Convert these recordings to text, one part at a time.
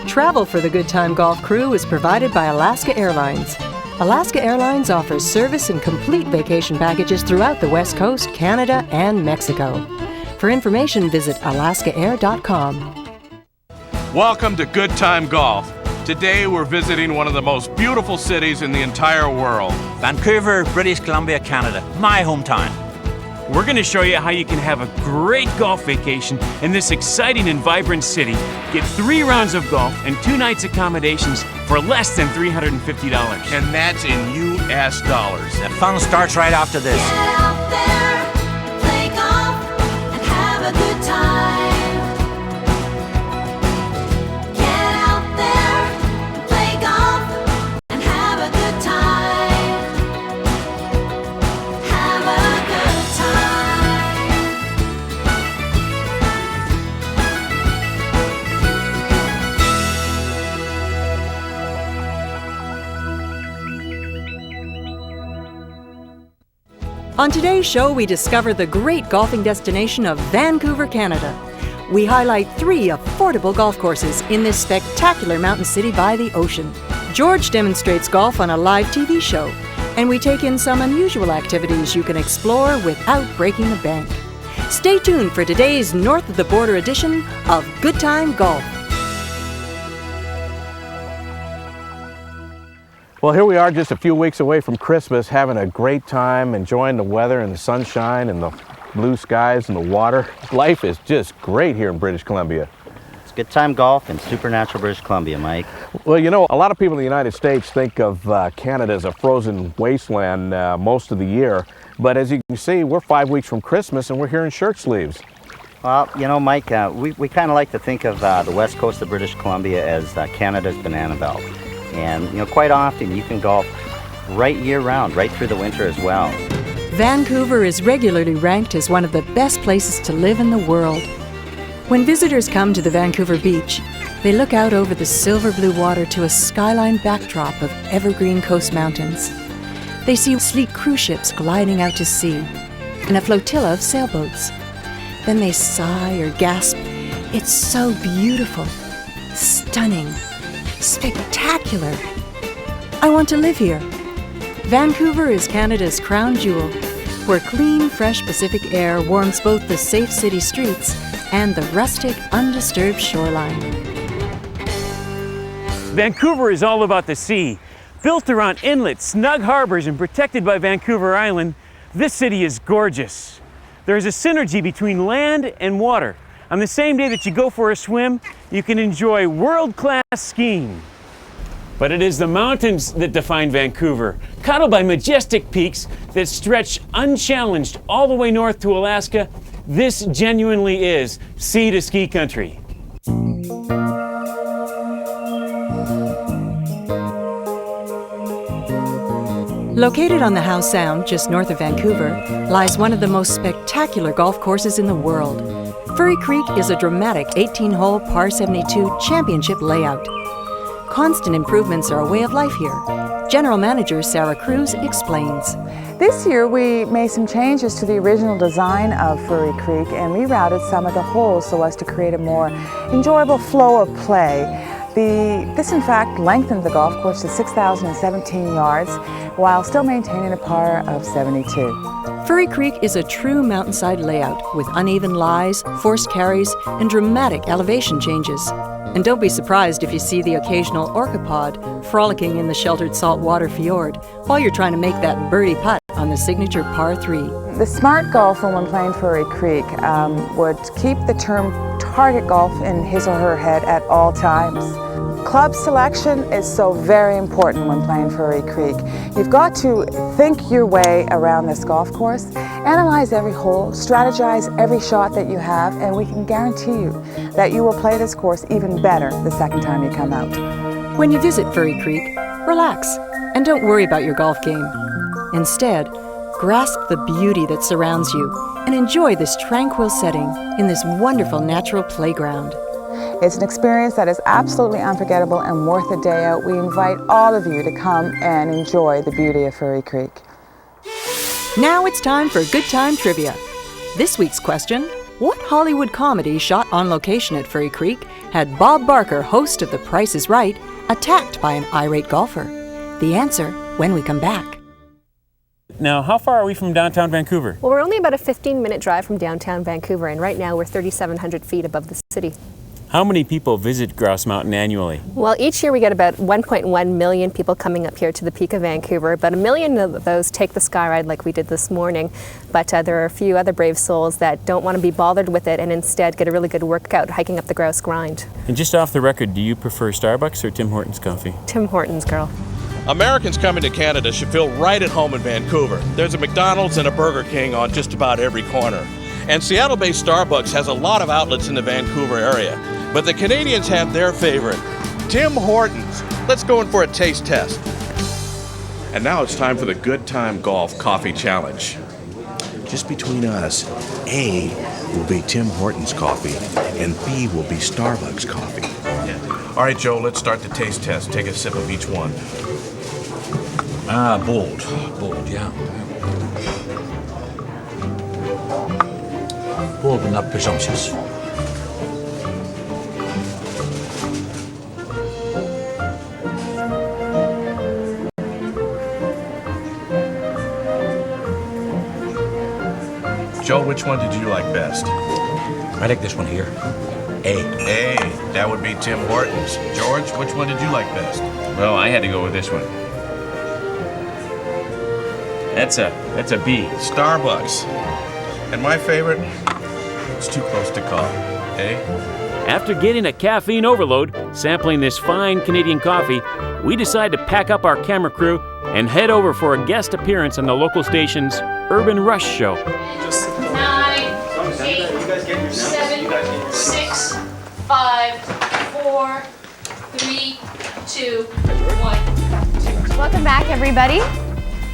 Travel for the Good Time Golf crew is provided by Alaska Airlines. Alaska Airlines offers service and complete vacation packages throughout the West Coast, Canada, and Mexico. For information, visit alaskaair.com. Welcome to Good Time Golf. Today we're visiting one of the most beautiful cities in the entire world. Vancouver, British Columbia, Canada, my hometown. We're going to show you how you can have a great golf vacation in this exciting and vibrant city. Get 3 rounds of golf and 2 nights accommodations for less than $350. And that's in U.S. dollars. The fun starts right after this. Get out there, play golf, and have a good time. Get out there, play golf, and have a good time. Have a good time. On today's show, we discover the great golfing destination of Vancouver, Canada. We highlight 3 affordable golf courses in this spectacular mountain city by the ocean. George demonstrates golf on a live TV show, and we take in some unusual activities you can explore without breaking the bank. Stay tuned for today's North of the Border edition of Good Time Golf. Well, here we are just a few weeks away from Christmas, having a great time, enjoying the weather and the sunshine and the blue skies and the water. Life is just great here in British Columbia. It's Good Time Golf in Supernatural, British Columbia, Mike. Well, you know, a lot of people in the United States think of Canada as a frozen wasteland most of the year, but as you can see, we're 5 weeks from Christmas and we're here in shirt sleeves. Well, you know, Mike, we kind of like to think of the west coast of British Columbia as Canada's banana belt. And, you know, quite often you can golf right year-round, right through the winter as well. Vancouver is regularly ranked as one of the best places to live in the world. When visitors come to the Vancouver beach, they look out over the silver blue water to a skyline backdrop of evergreen coast mountains. They see sleek cruise ships gliding out to sea and a flotilla of sailboats. Then they sigh or gasp, "It's so beautiful, stunning, spectacular. I want to live here." Vancouver is Canada's crown jewel, where clean, fresh Pacific air warms both the safe city streets and the rustic, undisturbed shoreline. Vancouver is all about the sea. Built around inlets, snug harbors, and protected by Vancouver Island, this city is gorgeous. There is a synergy between land and water. On the same day that you go for a swim, you can enjoy world-class skiing. But it is the mountains that define Vancouver, cuddled by majestic peaks that stretch unchallenged all the way north to Alaska. This genuinely is sea to ski country. Located on the Howe Sound, just north of Vancouver, lies one of the most spectacular golf courses in the world. Furry Creek is a dramatic 18-hole par 72 championship layout. Constant improvements are a way of life here. General Manager Sarah Cruz explains. This year we made some changes to the original design of Furry Creek and rerouted some of the holes so as to create a more enjoyable flow of play. This in fact lengthened the golf course to 6,017 yards while still maintaining a par of 72. Furry Creek is a true mountainside layout with uneven lies, forced carries, and dramatic elevation changes. And don't be surprised if you see the occasional orcapod frolicking in the sheltered saltwater fjord while you're trying to make that birdie putt on the signature par 3. The smart golfer when playing Furry Creek would keep the term target golf in his or her head at all times. Club selection is so very important when playing Furry Creek. You've got to think your way around this golf course, analyze every hole, strategize every shot that you have, and we can guarantee you that you will play this course even better the second time you come out. When you visit Furry Creek, relax and don't worry about your golf game. Instead, grasp the beauty that surrounds you and enjoy this tranquil setting in this wonderful natural playground. It's an experience that is absolutely unforgettable and worth a day out. We invite all of you to come and enjoy the beauty of Furry Creek. Now it's time for Good Time Trivia. This week's question, What Hollywood comedy shot on location at Furry Creek had Bob Barker, host of The Price is Right, attacked by an irate golfer? The answer when we come back. Now, how far are we from downtown Vancouver? Well, we're only about a 15-minute drive from downtown Vancouver, and right now we're 3,700 feet above the city. How many people visit Grouse Mountain annually? Well, each year we get about 1.1 million people coming up here to the peak of Vancouver. About 1 million of those take the sky ride like we did this morning, but there are a few other brave souls that don't want to be bothered with it and instead get a really good workout hiking up the Grouse Grind. And just off the record, do you prefer Starbucks or Tim Hortons coffee? Tim Hortons, girl. Americans coming to Canada should feel right at home in Vancouver. There's a McDonald's and a Burger King on just about every corner. And Seattle-based Starbucks has a lot of outlets in the Vancouver area. But the Canadians have their favorite, Tim Hortons. Let's go in for a taste test. And now it's time for the Good Time Golf Coffee Challenge. Just between us, A will be Tim Hortons coffee and B will be Starbucks coffee. All right, Joe, let's start the taste test. Take a sip of each one. Bold, yeah. Bold but not presumptuous. Joe, which one did you like best? I like this one here. A. That would be Tim Hortons. George, which one did you like best? Well, I had to go with this one. That's a B. Starbucks. And my favorite, it's too close to call. A. After getting a caffeine overload, sampling this fine Canadian coffee, we decide to pack up our camera crew and head over for a guest appearance on the local station's Urban Rush show. 9, 8, 7, 6, 5, 4, 3, 2, 1. Welcome back, everybody.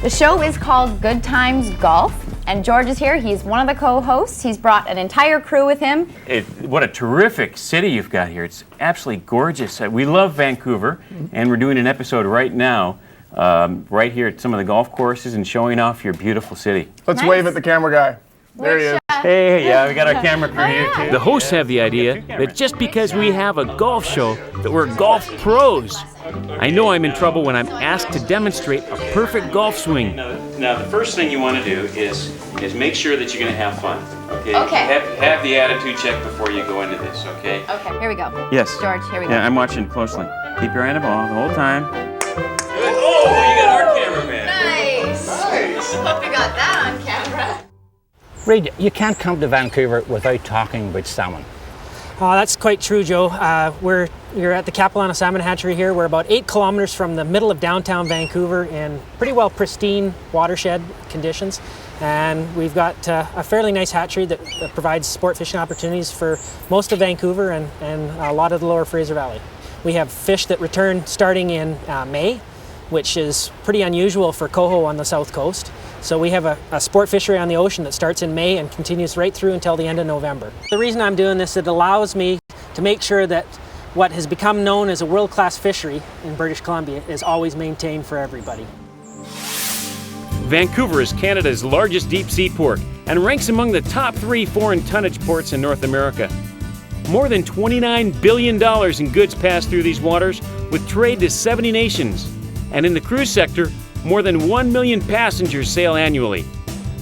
The show is called Good Times Golf, and George is here. He's one of the co-hosts. He's brought an entire crew with him. What a terrific city you've got here. It's absolutely gorgeous. We love Vancouver, and we're doing an episode right now, right here at some of the golf courses and showing off your beautiful city. Let's wave at the camera guy. There he is. Hey, yeah, we got our camera crew here too. The hosts have the idea that just because we have a golf show, that we're golf pros. I know I'm in trouble when I'm asked to demonstrate a perfect golf swing. Now, the first thing you want to do is make sure that you're going to have fun. Okay. Have the attitude check before you go into this. Okay. Okay, here we go. Yes. George, here we go. Yeah, I'm watching closely. Keep your eye on the ball the whole time. Oh, you got our cameraman. Nice. Hope you got that on camera. Reid, you can't come to Vancouver without talking about salmon. That's quite true, Joe. You're at the Capilano Salmon Hatchery here. We're about 8 kilometers from the middle of downtown Vancouver in pretty well pristine watershed conditions. And we've got a fairly nice hatchery that provides sport fishing opportunities for most of Vancouver and a lot of the lower Fraser Valley. We have fish that return starting in May, which is pretty unusual for coho on the south coast. So we have a sport fishery on the ocean that starts in May and continues right through until the end of November. The reason I'm doing this, it allows me to make sure that what has become known as a world-class fishery in British Columbia is always maintained for everybody. Vancouver is Canada's largest deep-sea port and ranks among the top 3 foreign tonnage ports in North America. More than $29 billion in goods pass through these waters, with trade to 70 nations. And in the cruise sector, more than 1 million passengers sail annually.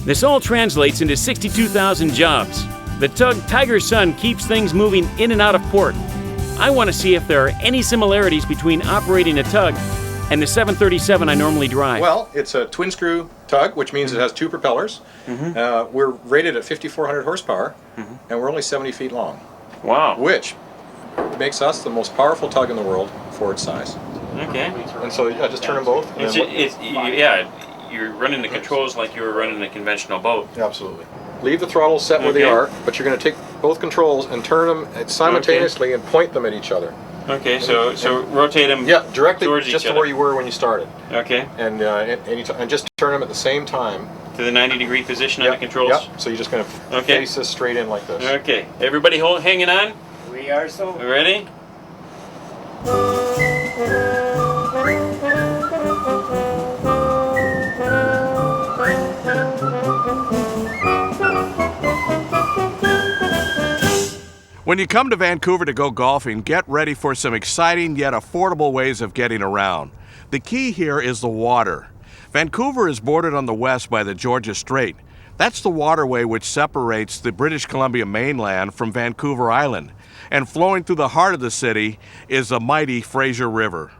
This all translates into 62,000 jobs. The tug Tiger Sun keeps things moving in and out of port. I want to see if there are any similarities between operating a tug and the 737 I normally drive. Well, it's a twin screw tug, which means it has 2 propellers. We're rated at 5,400 horsepower, and we're only 70 feet long. Wow. Which makes us the most powerful tug in the world for its size. Okay. And so, yeah, just turn them both. You're running the controls like you were running a conventional boat. Absolutely. Leave the throttles set where they are, but you're going to take both controls and turn them simultaneously and point them at each other. Okay, so rotate them. Yeah, directly towards just each to other. where you were when you started. Okay. And just turn them at the same time. To the 90-degree position on the controls. Yep. So you're just going to face this straight in like this. Okay. Everybody hanging on. We are so. Ready? When you come to Vancouver to go golfing, get ready for some exciting yet affordable ways of getting around. The key here is the water. Vancouver is bordered on the west by the Georgia Strait. That's the waterway which separates the British Columbia mainland from Vancouver Island. And flowing through the heart of the city is the mighty Fraser River.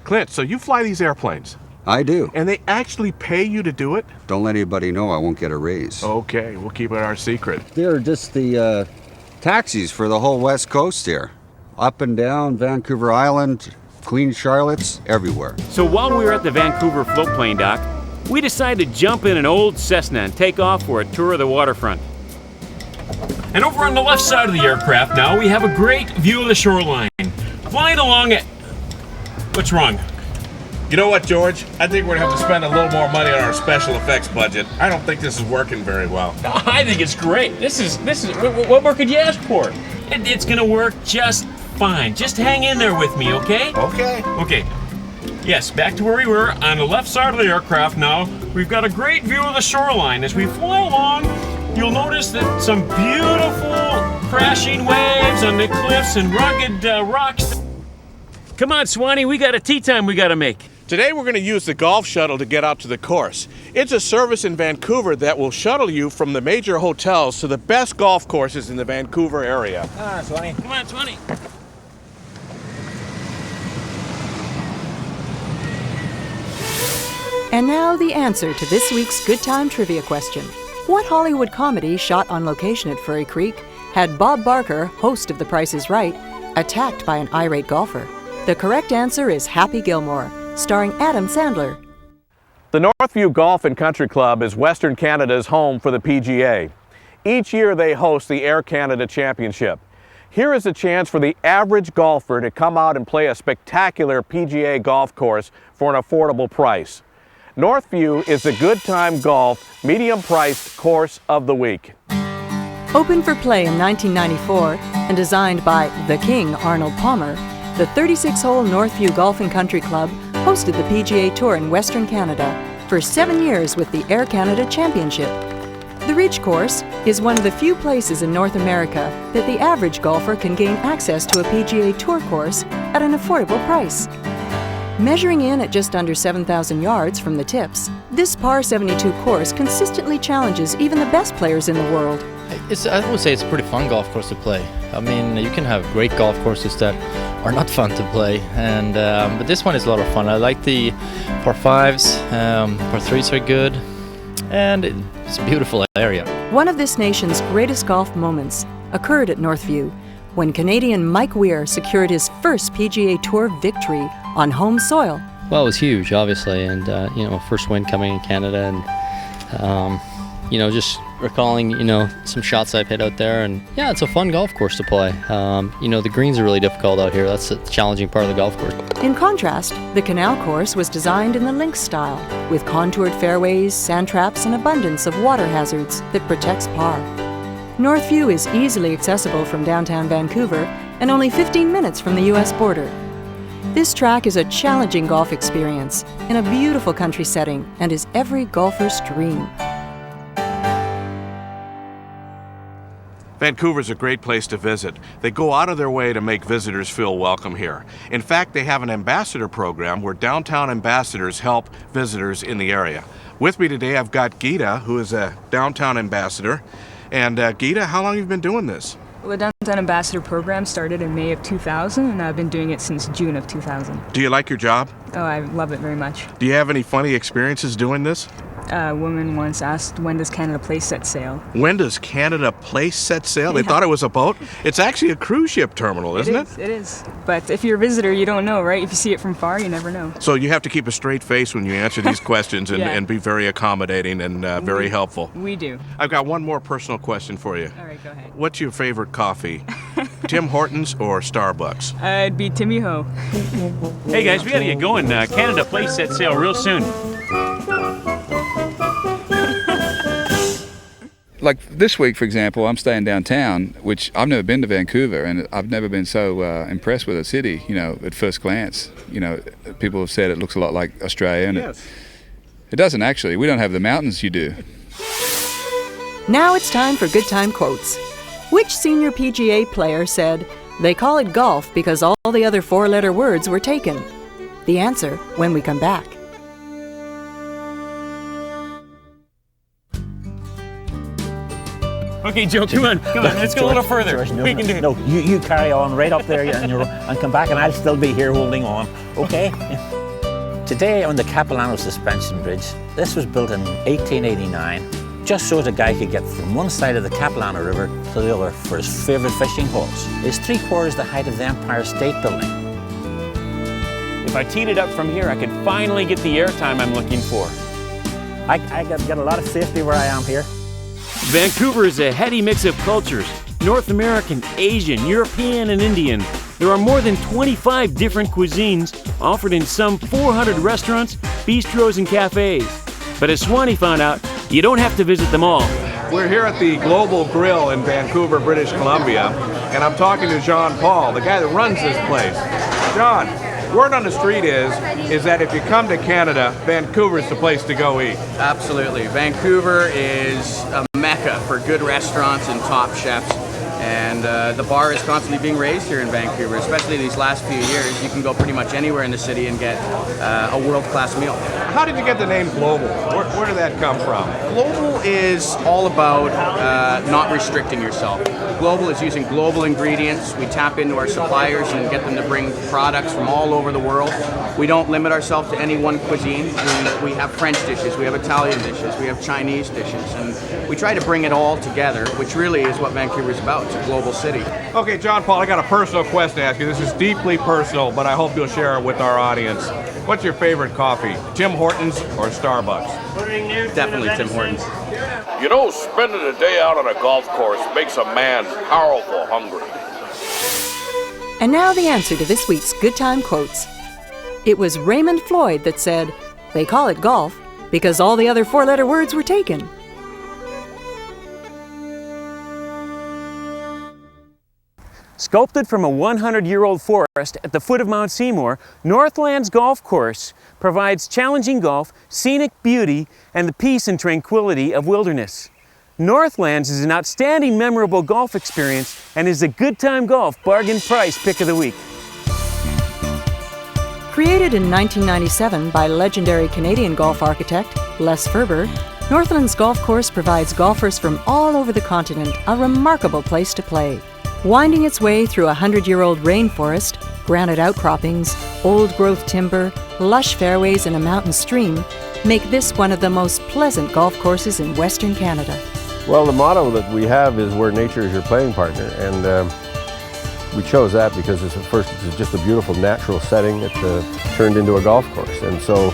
Clint, so you fly these airplanes? I do. And they actually pay you to do it? Don't let anybody know, I won't get a raise. Okay, we'll keep it our secret. They're just the taxis for the whole west coast here. Up and down Vancouver Island, Queen Charlotte's, everywhere. So while we were at the Vancouver floatplane dock, we decided to jump in an old Cessna and take off for a tour of the waterfront. And over on the left side of the aircraft now, we have a great view of the shoreline. Flying along at... What's wrong? You know what, George? I think we're gonna have to spend a little more money on our special effects budget. I don't think this is working very well. I think it's great. This is what more could you ask for? It's gonna work just fine. Just hang in there with me, okay? Okay. Okay. Yes, back to where we were on the left side of the aircraft now. We've got a great view of the shoreline. As we fly along, you'll notice that some beautiful crashing waves on the cliffs and rugged rocks. Come on, Swanee, we got a tea time we gotta make. Today we're going to use the golf shuttle to get out to the course. It's a service in Vancouver that will shuttle you from the major hotels to the best golf courses in the Vancouver area. Ah, Swanee. Come on, Swanee. And now the answer to this week's Good Time Trivia question. What Hollywood comedy shot on location at Furry Creek had Bob Barker, host of The Price is Right, attacked by an irate golfer? The correct answer is Happy Gilmore, starring Adam Sandler. The Northview Golf and Country Club is Western Canada's home for the PGA. Each year they host the Air Canada Championship. Here is a chance for the average golfer to come out and play a spectacular PGA golf course for an affordable price. Northview is the Good Time Golf medium-priced course of the week. Opened for play in 1994 and designed by the King Arnold Palmer, the 36-hole Northview Golf and Country Club hosted the PGA Tour in Western Canada for 7 years with the Air Canada Championship. The Reach course is one of the few places in North America that the average golfer can gain access to a PGA Tour course at an affordable price. Measuring in at just under 7,000 yards from the tips, this par 72 course consistently challenges even the best players in the world. I would say it's a pretty fun golf course to play. I mean, you can have great golf courses that are not fun to play, and but this one is a lot of fun. I like the par 5s, par 3s are good, and it's a beautiful area. One of this nation's greatest golf moments occurred at Northview when Canadian Mike Weir secured his first PGA Tour victory on home soil. Well, it was huge, obviously, and first win coming in Canada, and just recalling, some shots I've hit out there, and yeah, it's a fun golf course to play. The greens are really difficult out here. That's the challenging part of the golf course. In contrast, the Canal course was designed in the links style, with contoured fairways, sand traps, and abundance of water hazards that protects par. Northview is easily accessible from downtown Vancouver and only 15 minutes from the U.S. border. This track is a challenging golf experience in a beautiful country setting and is every golfer's dream. Vancouver's a great place to visit. They go out of their way to make visitors feel welcome here. In fact, they have an ambassador program where downtown ambassadors help visitors in the area. With me today, I've got Geeta, who is a downtown ambassador. And Geeta, how long have you been doing this? Well, the Downtown Ambassador program started in May of 2000, and I've been doing it since June of 2000. Do you like your job? Oh, I love it very much. Do you have any funny experiences doing this? A woman once asked, when does Canada Place set sail? When does Canada Place set sail? They thought it was a boat. It's actually a cruise ship terminal, isn't it? It is. But if you're a visitor, you don't know, right? If you see it from far, you never know. So you have to keep a straight face when you answer these questions and be very accommodating and very helpful. We do. I've got one more personal question for you. All right, go ahead. What's your favorite coffee? Tim Hortons or Starbucks? It'd be Timmy Ho. Hey guys, we gotta get going. Canada Place set sail real soon. Like this week, for example, I'm staying downtown, which I've never been to Vancouver, and I've never been so impressed with a city, at first glance. People have said it looks a lot like Australia, and it doesn't actually. We don't have the mountains you do. Now it's time for Good Time Quotes. Which senior PGA player said, "They call it golf because all the other four-letter words were taken"? The answer when we come back. Okay, Joe, come on, let's go a little further. George, We can do it. No, you carry on right up there and come back, and I'll still be here holding on, okay? Today on the Capilano Suspension Bridge, this was built in 1889, just so as a guy could get from one side of the Capilano River to the other for his favourite fishing holes. It's 3/4 the height of the Empire State Building. If I teed it up from here, I could finally get the airtime I'm looking for. I got a lot of safety where I am here. Vancouver is a heady mix of cultures: North American, Asian, European, and Indian. There are more than 25 different cuisines offered in some 400 restaurants, bistros, and cafes. But as Swanee found out, you don't have to visit them all. We're here at the Global Grill in Vancouver, British Columbia, and I'm talking to Jean Paul, the guy that runs this place. John, word on the street is that if you come to Canada, Vancouver is the place to go eat. Absolutely. Vancouver is a mecca for good restaurants and top chefs. And the bar is constantly being raised here in Vancouver, especially these last few years. You can go pretty much anywhere in the city and get a world-class meal. How did you get the name Global? Where did that come from? Global is all about not restricting yourself. Global is using global ingredients. We tap into our suppliers and get them to bring products from all over the world. We don't limit ourselves to any one cuisine. We have French dishes, we have Italian dishes, we have Chinese dishes, and we try to bring it all together, which really is what Vancouver is about. It's a global city. Okay, John Paul, I got a personal question to ask you. This is deeply personal, but I hope you'll share it with our audience. What's your favorite coffee, Tim Hortons or Starbucks? Definitely Tim Hortons. You know, spending a day out on a golf course makes a man powerful hungry. And now the answer to this week's Good Time Quotes. It was Raymond Floyd that said, "They call it golf because all the other four-letter words were taken." Sculpted from a 100-year-old forest at the foot of Mount Seymour, Northlands Golf Course provides challenging golf, scenic beauty, and the peace and tranquility of wilderness. Northlands is an outstanding, memorable golf experience and is a Good Time Golf bargain price pick of the week. Created in 1997 by legendary Canadian golf architect Les Ferber, Northlands Golf Course provides golfers from all over the continent a remarkable place to play. Winding its way through a 100-year-old rainforest, granite outcroppings, old-growth timber, lush fairways, and a mountain stream make this one of the most pleasant golf courses in Western Canada. Well, the motto that we have is where nature is your playing partner, and we chose that because it's just a beautiful natural setting that turned into a golf course, and so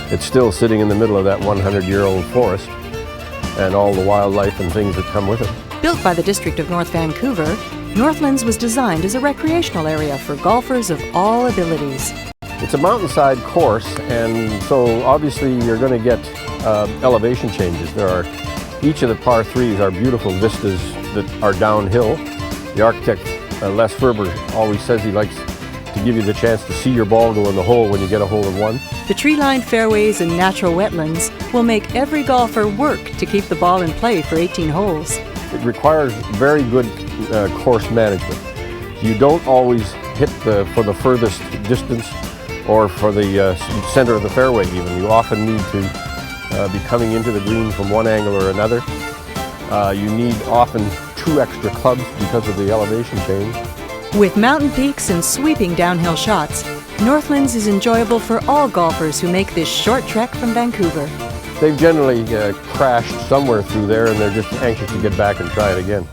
it's still sitting in the middle of that 100-year-old forest and all the wildlife and things that come with it. Built by the District of North Vancouver, Northlands was designed as a recreational area for golfers of all abilities. It's a mountainside course, and so obviously you're going to get elevation changes. Each of the par threes are beautiful vistas that are downhill. The architect, Les Ferber, always says he likes to give you the chance to see your ball go in the hole when you get a hole in one. The tree-lined fairways and natural wetlands will make every golfer work to keep the ball in play for 18 holes. It requires very good course management. You don't always hit for the furthest distance or for the center of the fairway even. You often need to be coming into the green from one angle or another. You need often 2 extra clubs because of the elevation change. With mountain peaks and sweeping downhill shots, Northlands is enjoyable for all golfers who make this short trek from Vancouver. They've generally crashed somewhere through there and they're just anxious to get back and try it again.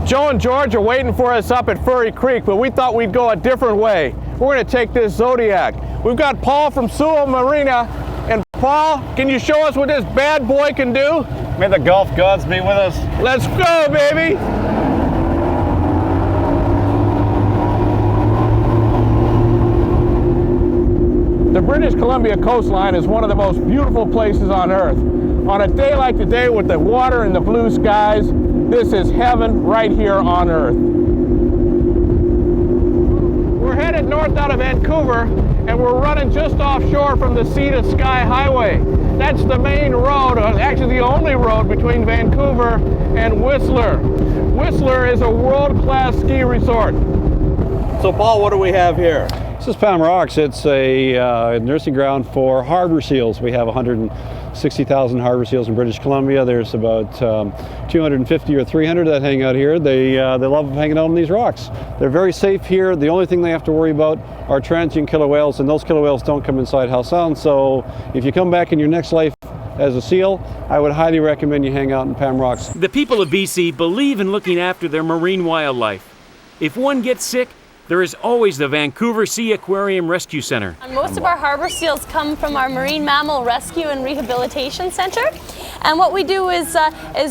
Joe and George are waiting for us up at Furry Creek, but we thought we'd go a different way. We're going to take this Zodiac. We've got Paul from Sewell Marina. And Paul, can you show us what this bad boy can do? May the golf gods be with us. Let's go, baby! The British Columbia coastline is one of the most beautiful places on Earth. On a day like today with the water and the blue skies, this is heaven right here on Earth. We're headed north out of Vancouver, and we're running just offshore from the Sea to Sky Highway. That's the main road, actually the only road between Vancouver and Whistler. Whistler is a world-class ski resort. So Paul, what do we have here? This is Pam Rocks. It's a nursing ground for harbor seals. We have 160,000 harbor seals in British Columbia. There's about 250 or 300 that hang out here. They love hanging out on these rocks. They're very safe here. The only thing they have to worry about are transient killer whales, and those killer whales don't come inside Howe Sound. So if you come back in your next life as a seal, I would highly recommend you hang out in Pam Rocks. The people of BC believe in looking after their marine wildlife. If one gets sick, there is always the Vancouver Sea Aquarium Rescue Center. And most of our harbor seals come from our Marine Mammal Rescue and Rehabilitation Center. And what we do is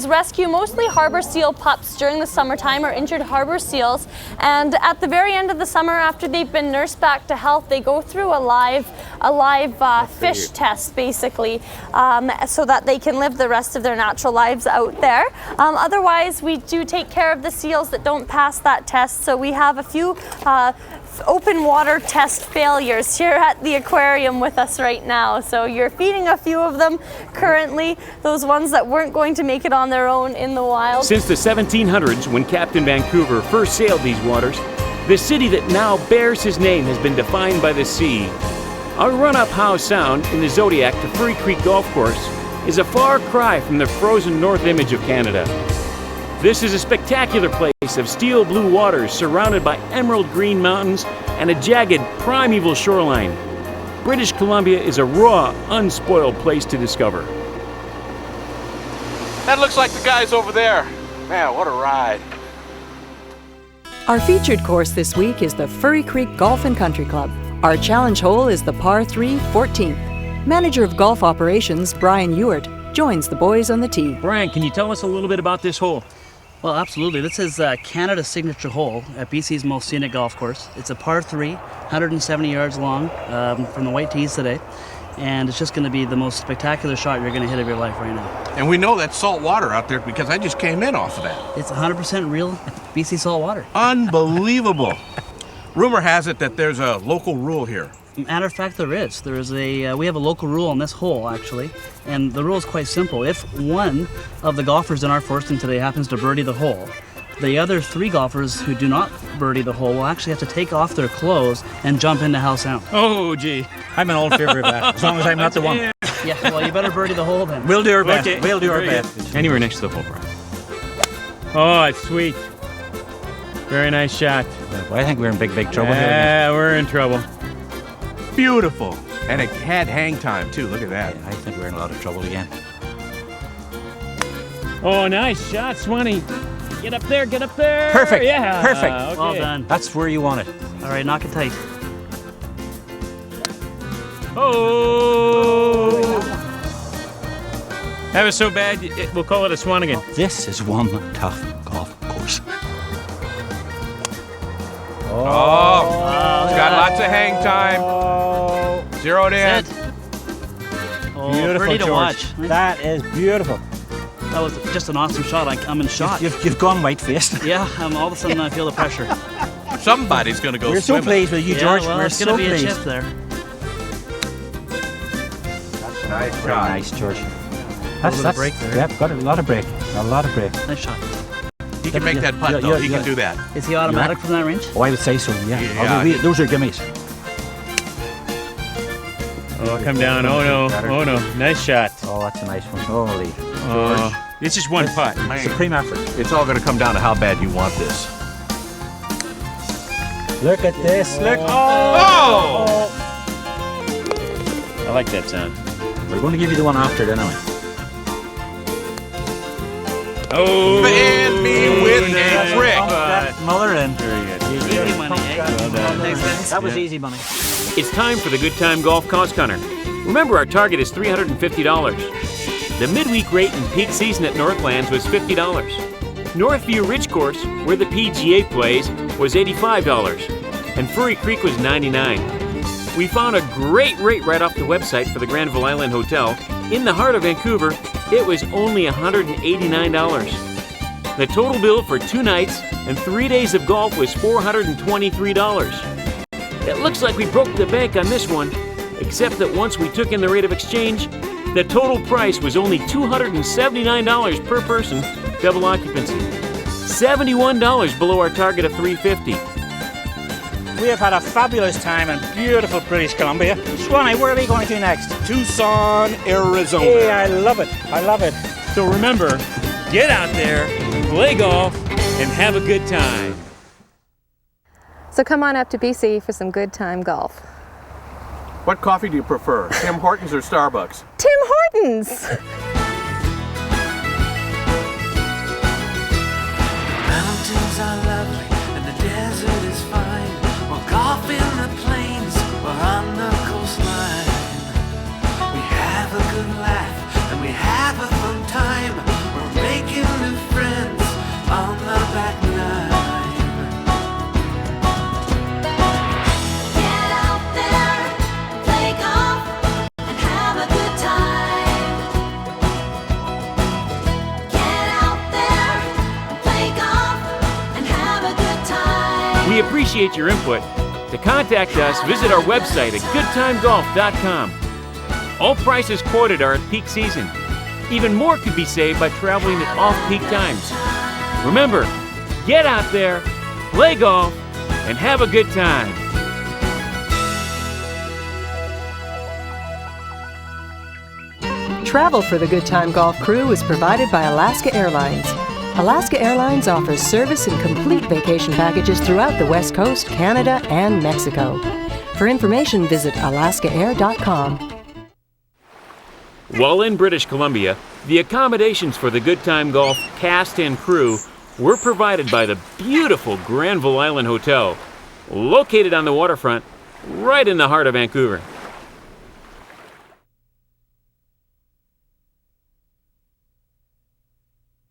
rescue mostly harbor seal pups during the summertime, or injured harbor seals. And at the very end of the summer, after they've been nursed back to health, they go through a live fish test, basically, so that they can live the rest of their natural lives out there. Otherwise, we do take care of the seals that don't pass that test. So we have a few open water test failures here at the aquarium with us right now. So you're feeding a few of them currently, those ones that weren't going to make it on their own in the wild. Since the 1700s, when Captain Vancouver first sailed these waters, the city that now bears his name has been defined by the sea. Our run up Howe Sound in the Zodiac to Furry Creek Golf Course is a far cry from the frozen north image of Canada. This is a spectacular place of steel blue waters surrounded by emerald green mountains and a jagged primeval shoreline. British Columbia is a raw, unspoiled place to discover. That looks like the guys over there. Man, what a ride. Our featured course this week is the Furry Creek Golf and Country Club. Our challenge hole is the par 3 14th. Manager of golf operations, Brian Ewart, joins the boys on the tee. Brian, can you tell us a little bit about this hole? Well, absolutely. This is Canada's signature hole at BC's most scenic golf course. It's a par 3, 170 yards long from the white tees today. And it's just going to be the most spectacular shot you're going to hit of your life right now. And we know that's salt water out there because I just came in off of that. It's 100% real BC salt water. Unbelievable. Rumor has it that there's a local rule here. Matter of fact, there is. We have a local rule on this hole, actually, and the rule is quite simple. If one of the golfers in our foursome today happens to birdie the hole, the other 3 golfers who do not birdie the hole will actually have to take off their clothes and jump into Howe Sound. Oh, gee. I'm an old favorite of that, as long as I'm not the one. Yeah, well, you better birdie the hole then. We'll do our best. Okay. We'll do our best. Anywhere next to the hole, Brian. Oh, it's sweet. Very nice shot. Well, I think we're in big trouble here. Yeah, we're in trouble. Beautiful. And it had hang time, too. Look at that. Yeah, I think we're in a lot of trouble again. Oh, nice shot, Swanee. Get up there, get up there. Perfect. Yeah. Perfect. Okay. Well done. That's where you want it. All right, knock it tight. Oh! That was so bad, we'll call it a swan again. This is one tough golf course. Oh, it's got lots of hang time. Zeroed in. Oh, Beautiful, pretty to George. watch. That is beautiful. That was just an awesome shot. I'm in shock. You've gone white-faced. Yeah, all of a sudden I feel the pressure. Somebody's going to go We're swimming. so pleased with you, Yeah, George. well, We're it's so going to be pleased. a chip there. Nice Very shot. nice, George. That's a break there. Yep, got a lot of break. A lot of break. Nice shot. He can make that putt, though. He can do that. Is he automatic from that range? Oh, I would say so, yeah. Yeah. Those are gimmies. Oh, come down. Oh, no. Oh, no. Nice shot. Oh, that's a nice one. Holy. Oh, it's just one putt. Supreme effort. It's all going to come down to how bad you want this. Look at this. Look. Oh! I like that sound. We're going to give you the one after it anyway. Oh! And me with a trick. That Muller in. Very good. Easy money, eh? Well done. Thanks. That was easy money. It's time for the Good Time Golf Cost Hunter. Remember, our target is $350. The midweek rate in peak season at Northlands was $50. Northview Ridge Course, where the PGA plays, was $85. And Furry Creek was $99. We found a great rate right off the website for the Granville Island Hotel. In the heart of Vancouver, it was only $189. The total bill for 2 nights and 3 days of golf was $423. It looks like we broke the bank on this one, except that once we took in the rate of exchange, the total price was only $279 per person, double occupancy. $71 below our target of $350. We have had a fabulous time in beautiful British Columbia. Swanee, where are we going to next? Tucson, Arizona. Hey, I love it. I love it. So remember, get out there, play golf, and have a good time. So come on up to BC for some good time golf. What coffee do you prefer, Tim Hortons or Starbucks? Tim Hortons! Mountains are lovely and the desert is fine. We'll golf in the plains or on the coastline. We have a good laugh and we have a fun time. We're making new friends on the back nine. Get out there, play golf and have a good time. Get out there, play golf and have a good time. We appreciate your input. To contact us, visit our website at goodtimegolf.com. All prices quoted are at peak season. Even more could be saved by traveling at off-peak times. Remember, get out there, play golf, and have a good time. Travel for the Good Time Golf crew is provided by Alaska Airlines. Alaska Airlines offers service and complete vacation packages throughout the West Coast, Canada, and Mexico. For information, visit alaskaair.com. While in British Columbia, the accommodations for the Good Time Golf cast and crew were provided by the beautiful Granville Island Hotel, located on the waterfront, right in the heart of Vancouver.